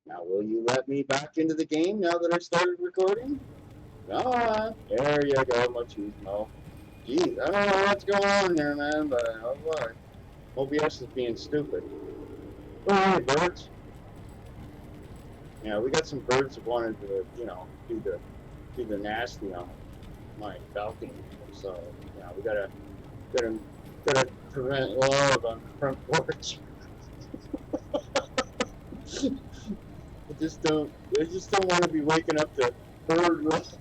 Now, will you let me back into the game now that I started recording? Come on. There you go, machismo. Geez, I don't know what's going on there, man, but oh boy. OBS is being stupid. Oh, hey, birds. Yeah, we got some birds that wanted to, do the nasty on my balcony. So, we gotta, gotta prevent love on the front porch. I just don't want to be waking up to bird love.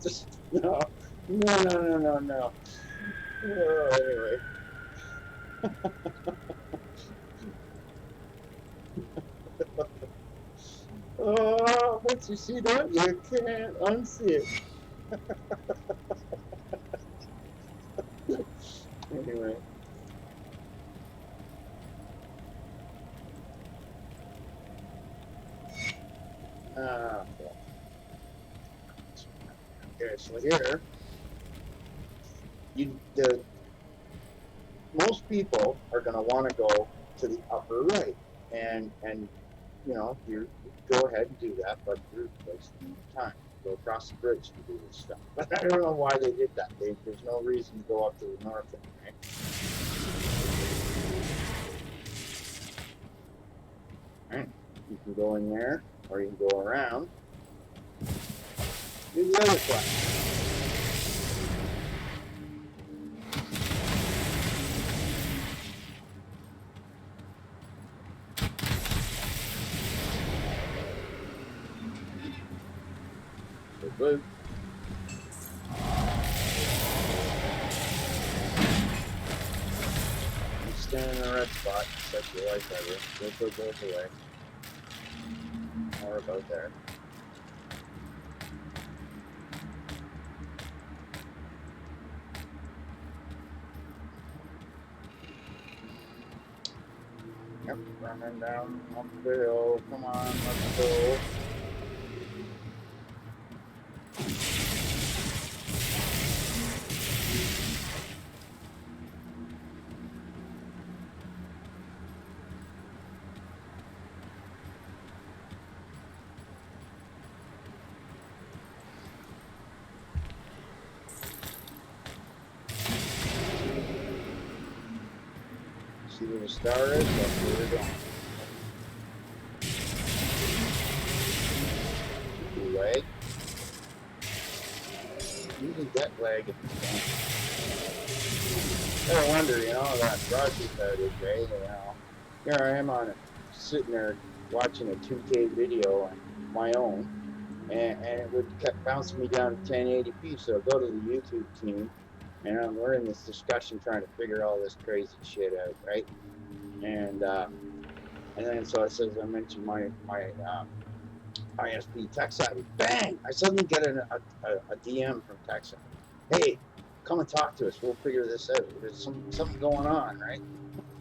Just, no, no. Oh, anyway. Oh, once you see that, you can't unsee it. Anyway. Okay. Okay, so here, the most people are going to want to go to the upper right, and you go ahead and do that, but you're wasting time. Go across the bridge to do this stuff. But I don't know why they did that. There's no reason to go up to the north end, right? Right. You can go in there, or you can go around. Do the other side. Blue. You stand in the red spot, set your light cover, go both away. Or about there. Yep, running down up the hill. Come on, let's go. See where the star is? That's where we're going. Leg. You can get leg if you can. I wonder, that Roger's out is great, Here I am sitting there watching a 2K video on my own, and it would kept bouncing me down to 1080p, so I go to the YouTube team, and we're in this discussion trying to figure all this crazy shit out, right? And then so I mentioned my ISP tech savvy. Bang! I suddenly get a DM from tech savvy. Hey, come and talk to us. We'll figure this out. There's something going on, right?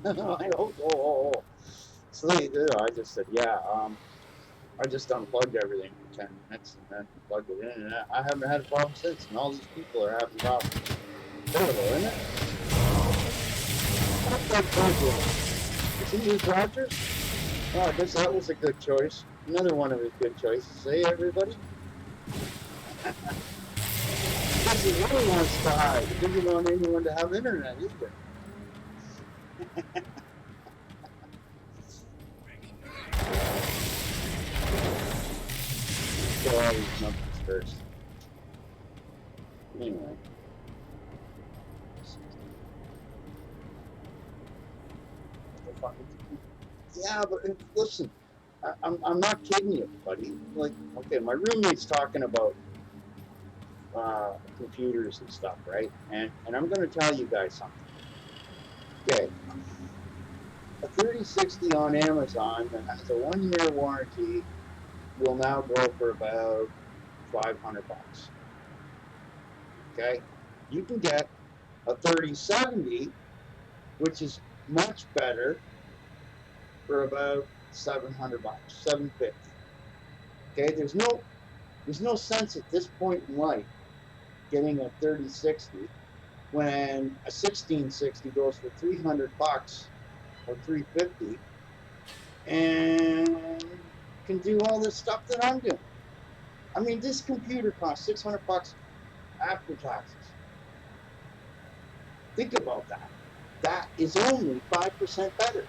oh. So they did. I just said, yeah. I just unplugged everything for 10 minutes and then plugged it in, and I haven't had a problem since. And all these people are having problems. Terrible, isn't it? Is he use Rogers? Oh, I guess that was a good choice. Another one of his good choices. Hey, everybody. Because he really wants to hide. He doesn't want anyone to have internet either. Get all these numbers first. Anyway. Yeah, but listen, I'm not kidding you, buddy. Like, okay, my roommate's talking about computers and stuff, right? And I'm going to tell you guys something. Okay, a 3060 on Amazon that has a 1-year warranty will now go for about $500. Okay, you can get a 3070, which is much better, for about $700, $750. Okay, there's no sense at this point in life getting a 3060 when a 1660 goes for $300 or 350 and can do all this stuff that I'm doing. I mean, this computer costs $600 after taxes. Think about that. That is only 5% better.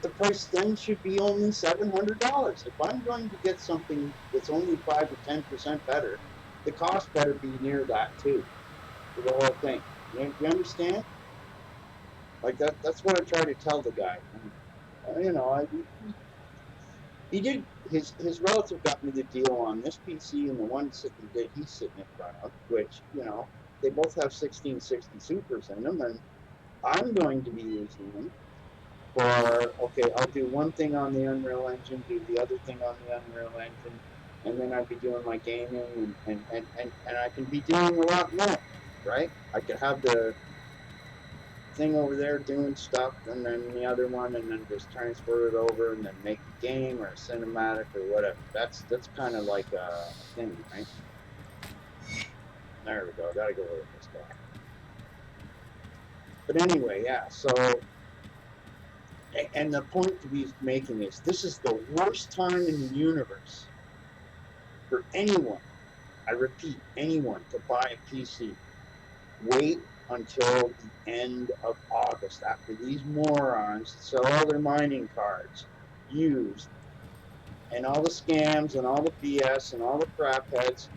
The price then should be only $700. If I'm going to get something that's only 5 or 10% better, the cost better be near that too, for the whole thing. You understand? Like that's what I try to tell the guy. And, you know, he did. His relative got me the deal on this PC and the one that he's sitting in front of, which, you know, they both have 1660 supers in them, and I'm going to be using them for, okay, I'll do one thing on the Unreal Engine, do the other thing on the Unreal Engine, and then I'd be doing my gaming, and I can be doing a lot more, right? I could have the thing over there doing stuff, and then the other one, and then just transfer it over, and then make a game or a cinematic or whatever. That's kind of like a thing, right? There we go. Gotta go with this guy. But anyway, yeah. So, and the point to be making is, this is the worst time in the universe for anyone. I repeat, anyone to buy a PC. Wait until the end of August, after these morons sell all their mining cards used, and all the scams and all the BS and all the crap heads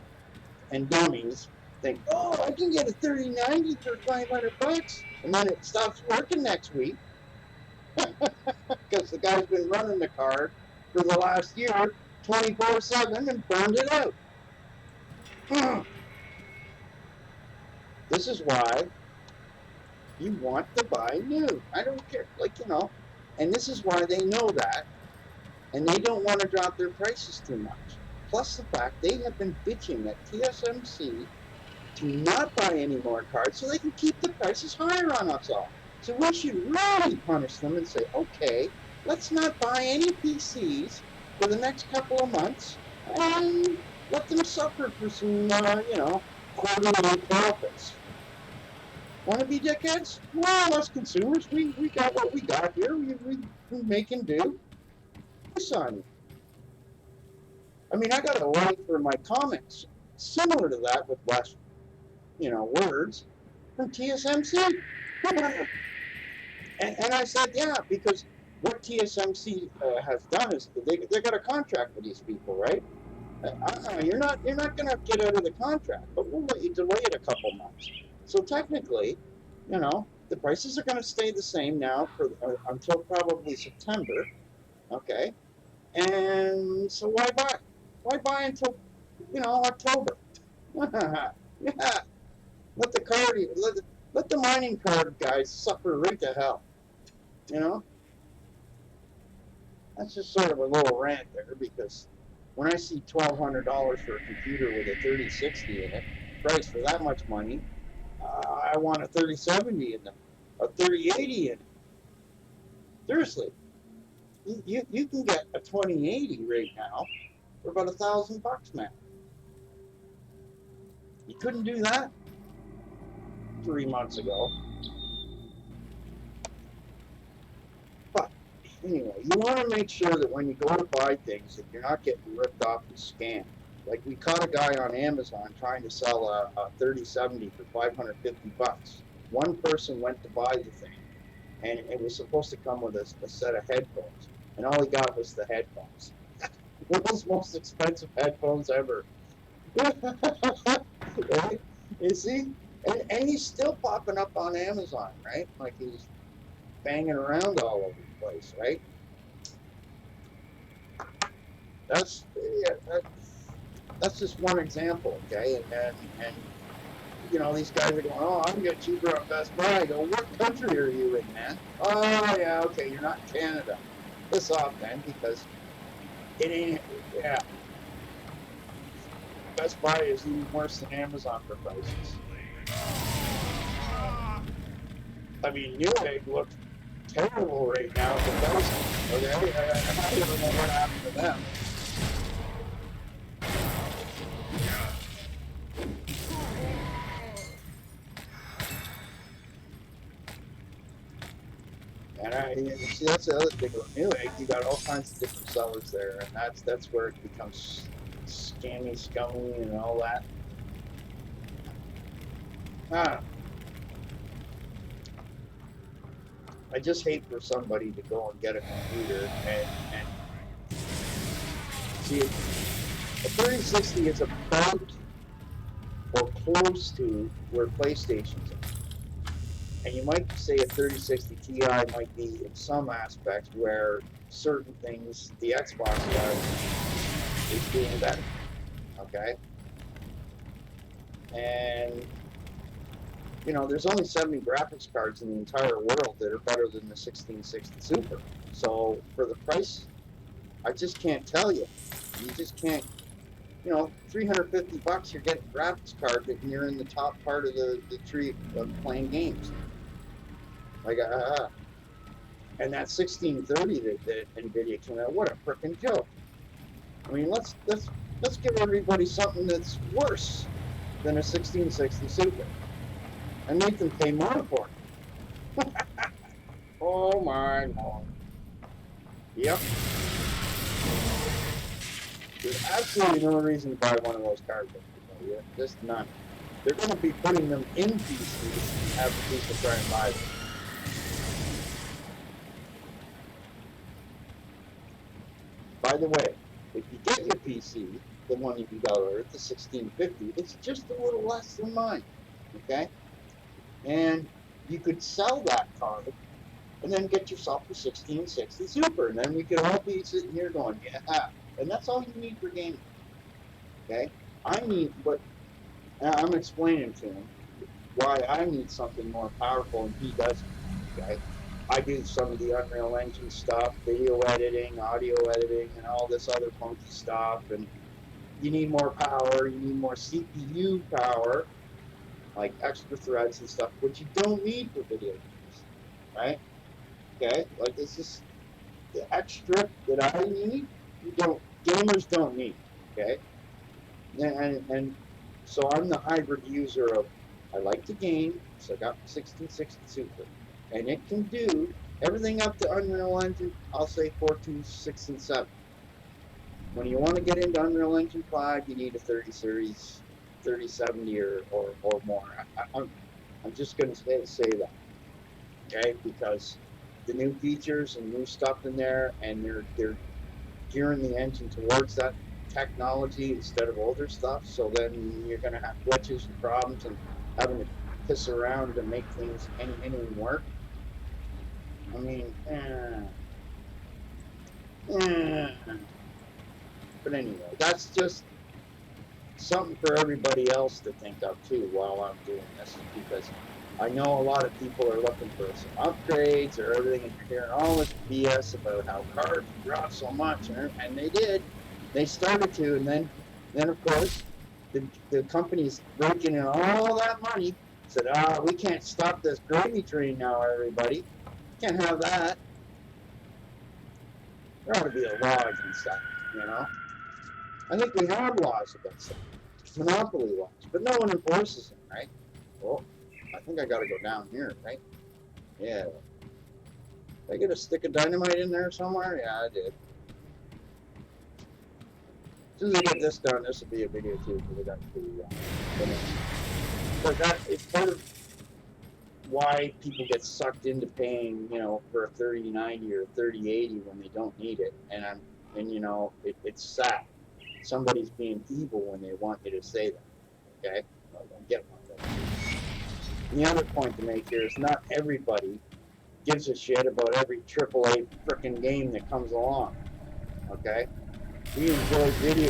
and dummies think, oh, I can get a 3090 for $500, and then it stops working next week because the guy's been running the card for the last year 24/7 and burned it out. This is why you want to buy new. I don't care, like, you know, and this is why they know that, and they don't want to drop their prices too much. Plus the fact they have been bitching at TSMC to not buy any more cards so they can keep the prices higher on us all. So we should really punish them and say, okay, let's not buy any PCs for the next couple of months and let them suffer for some, you know, quarterly profits. Want to be dickheads? Well, us consumers, we got what we got here. We make and do. Son, I mean, I got a like for my comments similar to that with less, you know, words from TSMC. and I said, yeah, because what TSMC has done is they got a contract with these people, right? You're not going to get out of the contract, but we'll let you delay it a couple months. So technically, you know, the prices are going to stay the same now for until probably September, okay? And so why buy? Why buy until, you know, October? Yeah, let the card, let the mining card guys suffer right to hell. You know, that's just sort of a little rant there, because when I see $1,200 for a computer with a 3060 in it, price for that much money, I want a 3070 in them, a 3080 in it. Seriously, you can get a 2080 right now for about $1,000, man. You couldn't do that 3 months ago. But anyway, you want to make sure that when you go to buy things that you're not getting ripped off and scammed. Like, we caught a guy on Amazon trying to sell a 3070 for $550. One person went to buy the thing, and it was supposed to come with a set of headphones, and all he got was the headphones. World's most expensive headphones ever. Right? You see? And he's still popping up on Amazon, right? Like, he's banging around all over the place, right? That's just one example, okay? And you know, these guys are going, oh, I can get cheaper on Best Buy. I go, what country are you in, man? Oh, yeah, okay, you're not in Canada. Piss off, then, because it ain't, yeah. Best Buy is even worse than Amazon for prices. I mean, Newegg looks terrible right now for prices, okay? I don't know what happened to them. And see, that's the other thing about Newegg. You got all kinds of different sellers there, and that's where it becomes scammy, scummy, and all that. Ah, I just hate for somebody to go and get a computer and see, a 3060 is about or close to where PlayStation's at. And you might say a 3060 Ti might be in some aspects where certain things the Xbox does is doing better. Okay? And you know, there's only 70 graphics cards in the entire world that are better than the 1660 Super. So for the price, I just can't tell you. You just can't, you know, $350 you're getting a graphics card that you're in the top part of the tree of playing games. Like, and that 1630 that NVIDIA came out, what a frickin' joke. I mean, let's give everybody something that's worse than a 1660 Super and make them pay more for it. Oh my Lord. Yep. There's absolutely no reason to buy one of those cards. Just none. They're going to be putting them in PCs and have people try and buy them. By the way, if you get your PC, the one you got ordered, the 1650, it's just a little less than mine. Okay? And you could sell that card and then get yourself a 1660 Super, and then we could all be sitting here going, yeah. And that's all you need for gaming. Okay? I need, but I'm explaining to him why I need something more powerful and he doesn't. Okay? I do some of the Unreal Engine stuff, video editing, audio editing, and all this other funky stuff. And you need more power, you need more CPU power, like extra threads and stuff, which you don't need for video games, right? Okay, like this is the extra that I need. Gamers don't need. Okay, and so I'm the hybrid user of. I like to game, so I got 1660 Super, and it can do everything up to Unreal Engine. I'll say 4, 2, 6, and 7. When you want to get into Unreal Engine 5, you need a 30 series, 3070 or more. I'm just going to say that, okay? Because the new features and new stuff in there, and they're gearing the engine towards that technology instead of older stuff. So then you're going to have glitches and problems and having to piss around to make things anything work. I mean, but anyway, that's just something for everybody else to think of too while I'm doing this, because I know a lot of people are looking for some upgrades or everything, and you're hearing all this BS about how cards drop so much, and they did. They started to, and then of course, the companies raking in all that money said, we can't stop this gravy train now, everybody. Can't have that. There ought to be a law against that, you know? I think we have laws against that. Monopoly laws, but no one enforces them, right? Well, I think I gotta go down here, right? Yeah. Did I get a stick of dynamite in there somewhere? Yeah, I did. As soon as I get this done, this will be a video too, because I got to but that it's part of why people get sucked into paying, you know, for a 3090 or 3080 when they don't need it, and you know, it's sad. Somebody's being evil when they want you to say that. Okay? Well, don't get one of those. And the other point to make here is not everybody gives a shit about every AAA frickin' game that comes along. Okay? We enjoy playing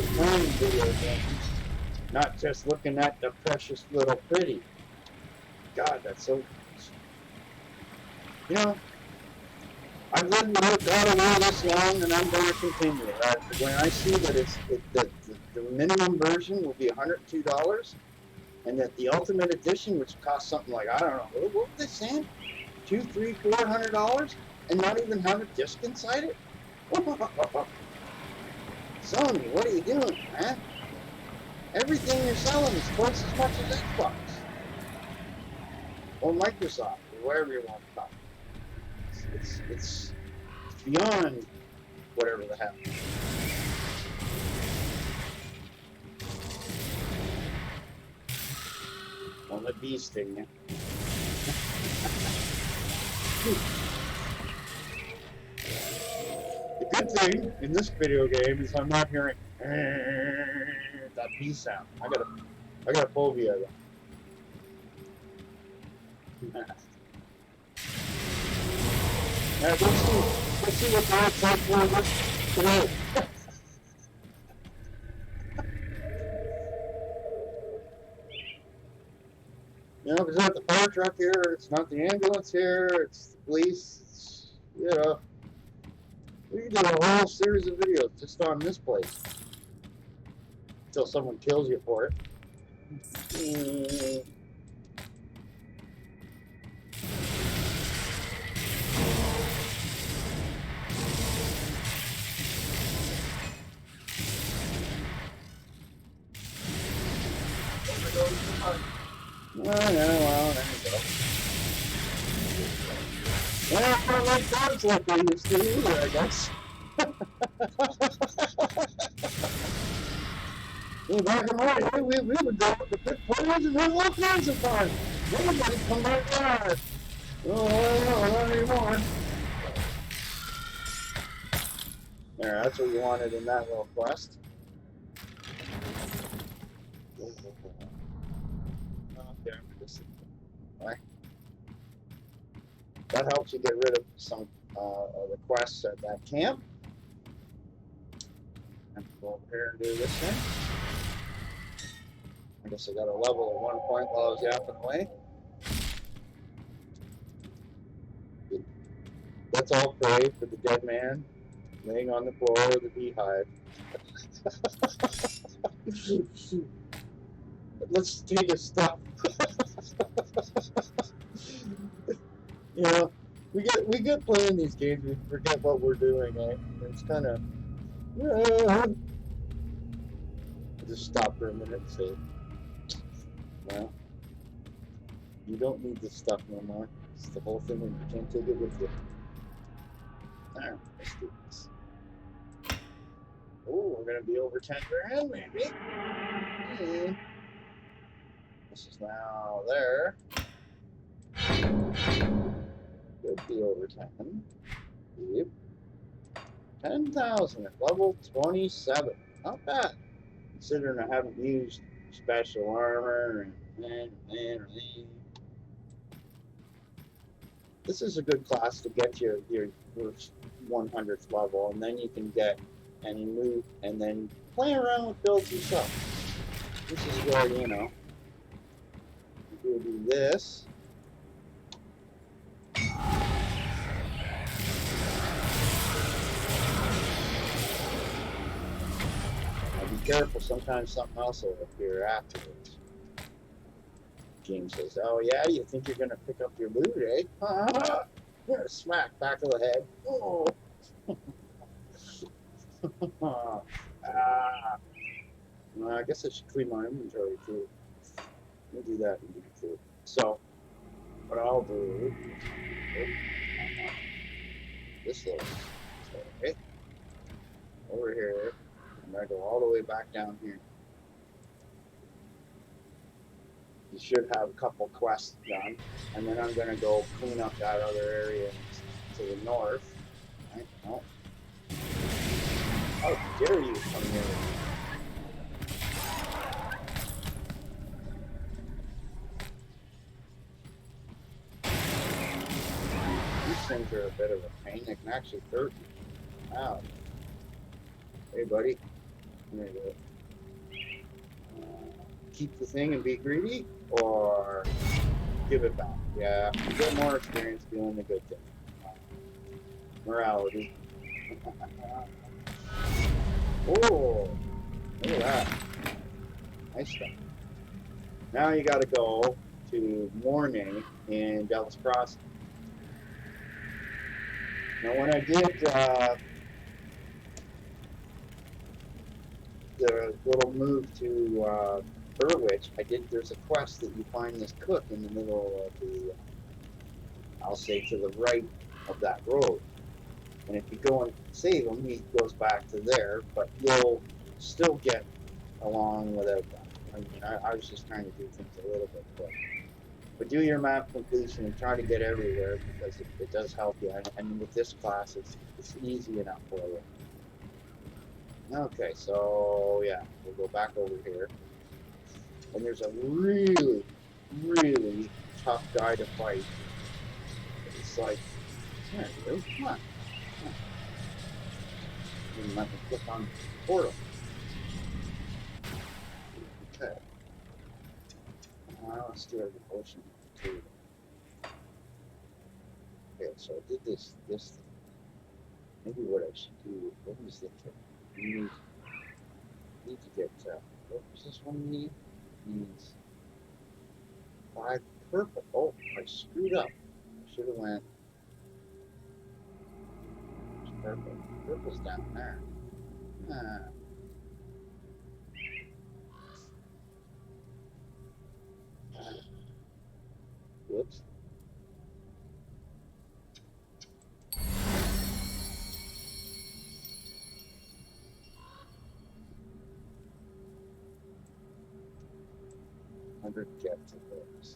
video games, not just looking at the precious little pretty. God, that's so. You know, I've lived with God of War this long, and I'm going to continue. When I see that the minimum version will be $102, and that the Ultimate Edition, which costs something like, I don't know, what was they saying? $200, $300, $400, and not even have a disc inside it? Sony, what are you doing, man? Everything you're selling is twice as much as Xbox. Or Microsoft, or wherever you want to talk. It's beyond whatever the hell. Don't let bees sting you. The good thing in this video game is I'm not hearing that bee sound. I got a phobia of that. Now, let's see what the outside for this today. You know, it's not the fire truck here, it's not the ambulance here, it's the police, it's, you know. We can do a whole series of videos just on this place. Until someone kills you for it. Oh, yeah, well, there you go. Well, I don't like dogs like they used to either, I guess. Well, back in my day, we would go up to pit players and have all kinds of fun. Everybody come back there. Oh, not anymore. There, that's what you wanted in that little quest. Okay, right. That helps you get rid of some of the quests at that camp. And go over here and do this thing. I guess I got a level at one point while I was yapping away. Let's all pray for the dead man laying on the floor of the beehive. Let's take his stuff. You know, we get playing these games, we forget what we're doing, eh? It's kind of... Just stop for a minute and say, well, you don't need this stuff no more. It's the whole thing and you can't take it with you. Alright, let's do this. Oh, we're going to be over 10 grand, maybe. This is now there. Could be over 10. Yep. 10,000 at level 27. Not bad. Considering I haven't used special armor and this is a good class to get your 100th level, and then you can get any move and then play around with builds yourself. This is where, you know, we'll do this. Now be careful, sometimes something else will appear afterwards. Game says, oh yeah, you think you're gonna pick up your loot, eh? You're a smack back of the head. Oh. Well, I guess I should clean my inventory too. We'll do that in too. So, what I'll do, this little, okay, over here, and I go all the way back down here. You should have a couple quests done, and then I'm going to go clean up that other area to the north. Right? Oh. How dare you come here? These things are a bit of a pain. They can actually hurt you. Wow. Hey, buddy. There you go. Keep the thing and be greedy, or give it back. Yeah, you get more experience doing the good thing. Morality. Oh, look at that. Nice stuff. Now you got to go to Morning in Dallas Crossing. Now when I did the little move to Burwich, there's a quest that you find this cook in the middle of the, I'll say to the right of that road. And if you go and save him, he goes back to there, but you'll still get along without that. I mean, I was just trying to do things a little bit quick. But do your map completion and try to get everywhere because it does help you. And with this class, it's easy enough for you. Okay, so yeah, we'll go back over here. And there's a really, really tough guy to fight. It's like, there you go, come on. You might click on the portal. Okay. Let's do a devotion too. Okay, so I did this thing. Maybe what I should do, what was the thing? You need to get, what was this one need? Needs 5 purple. Oh, I screwed up. I should have went purple. Purple's down there. Whoops. Under get to those.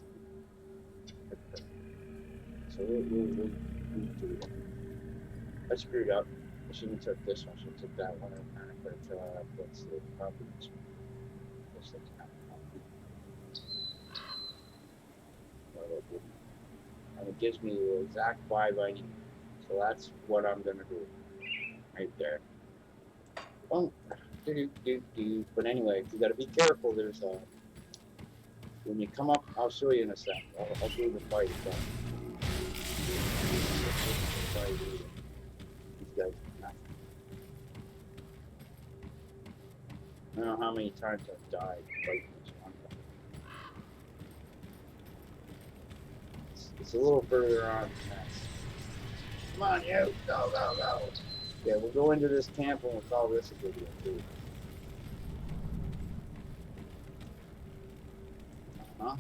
So we'll do it. I screwed up. I shouldn't have took this one. I should have took that one. But let's see. Probably this one. Just like that. And it gives me the exact 5 I need. So that's what I'm gonna do. Right there. Oh, but anyway, you gotta be careful. There's a when you come up, I'll show you in a sec. I'll do the fight. These guys are nothing. I don't know how many times I've died fighting this one. It's a little further on than that. Come on, you! Go, go, go! Yeah, we'll go into this camp and we'll call this a video too. Uh-huh.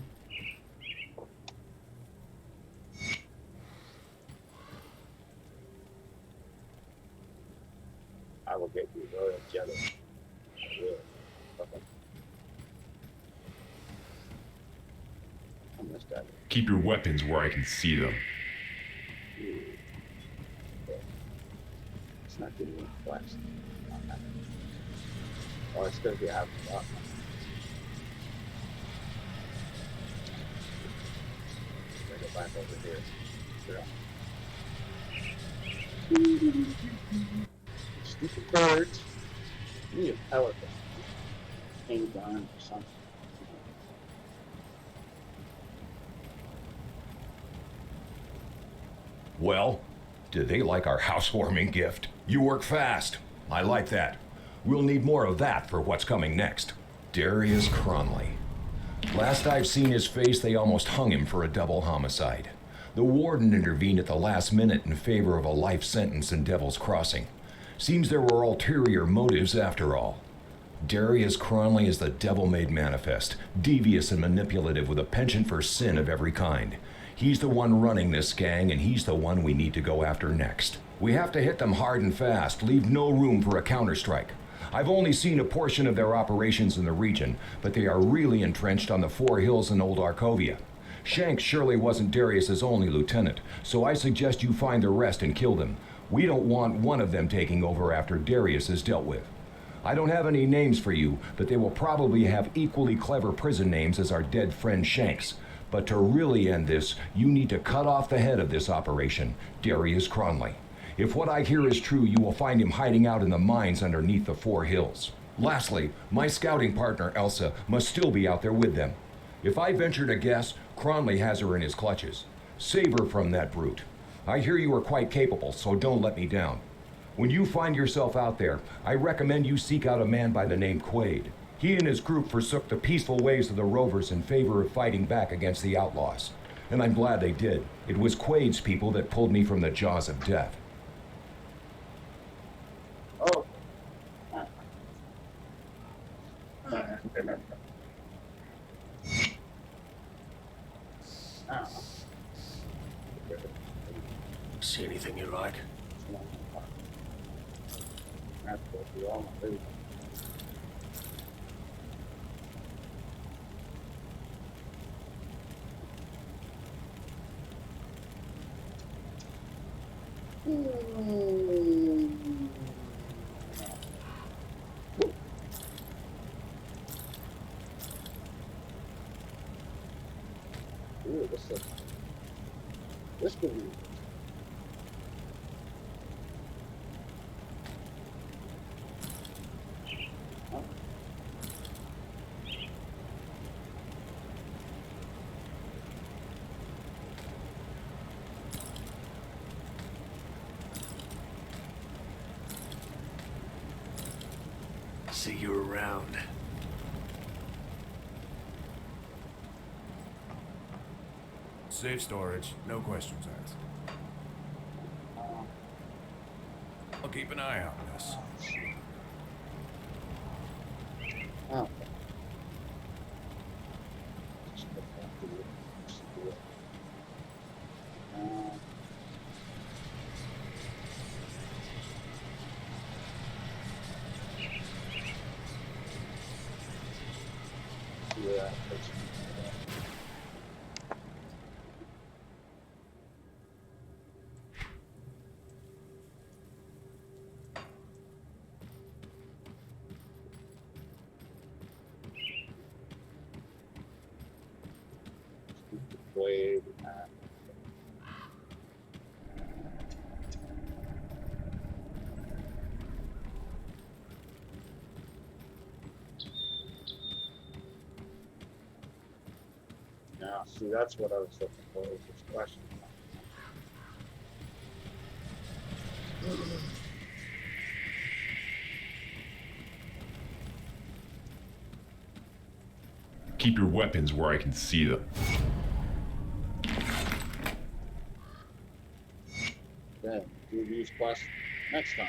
I will get you royal jelly. I will. Okay. I missed that. Keep your weapons where I can see them. Okay. It's not giving me flash. Oh, it's gonna be out. Go back over here. Sure. Stupid birds. You need a pellet gun. Paint gun or something. Well, did they like our housewarming gift? You work fast. I like that. We'll need more of that for what's coming next. Darius Cronley. Last I've seen his face, they almost hung him for a double homicide. The warden intervened at the last minute in favor of a life sentence in Devil's Crossing. Seems there were ulterior motives after all. Darius Cronley is the devil-made manifest, devious and manipulative with a penchant for sin of every kind. He's the one running this gang, and he's the one we need to go after next. We have to hit them hard and fast, leave no room for a counterstrike. I've only seen a portion of their operations in the region, but they are really entrenched on the Four Hills in Old Arkovia. Shanks surely wasn't Darius's only lieutenant, so I suggest you find the rest and kill them. We don't want one of them taking over after Darius is dealt with. I don't have any names for you, but they will probably have equally clever prison names as our dead friend Shanks. But to really end this, you need to cut off the head of this operation, Darius Cronley. If what I hear is true, you will find him hiding out in the mines underneath the Four Hills. Lastly, my scouting partner, Elsa, must still be out there with them. If I venture to guess, Cronley has her in his clutches. Save her from that brute. I hear you are quite capable, so don't let me down. When you find yourself out there, I recommend you seek out a man by the name Quaid. He and his group forsook the peaceful ways of the Rovers in favor of fighting back against the outlaws. And I'm glad they did. It was Quaid's people that pulled me from the jaws of death. Oh. See anything you like? That's what we all do. Ooh, this could be. Huh? See you around. Safe storage, no questions asked. I'll keep an eye out, miss. Oh. Yeah. Way. Now, see, that's what I was looking for, was this question. Keep your weapons where I can see them. Then do these quests next time.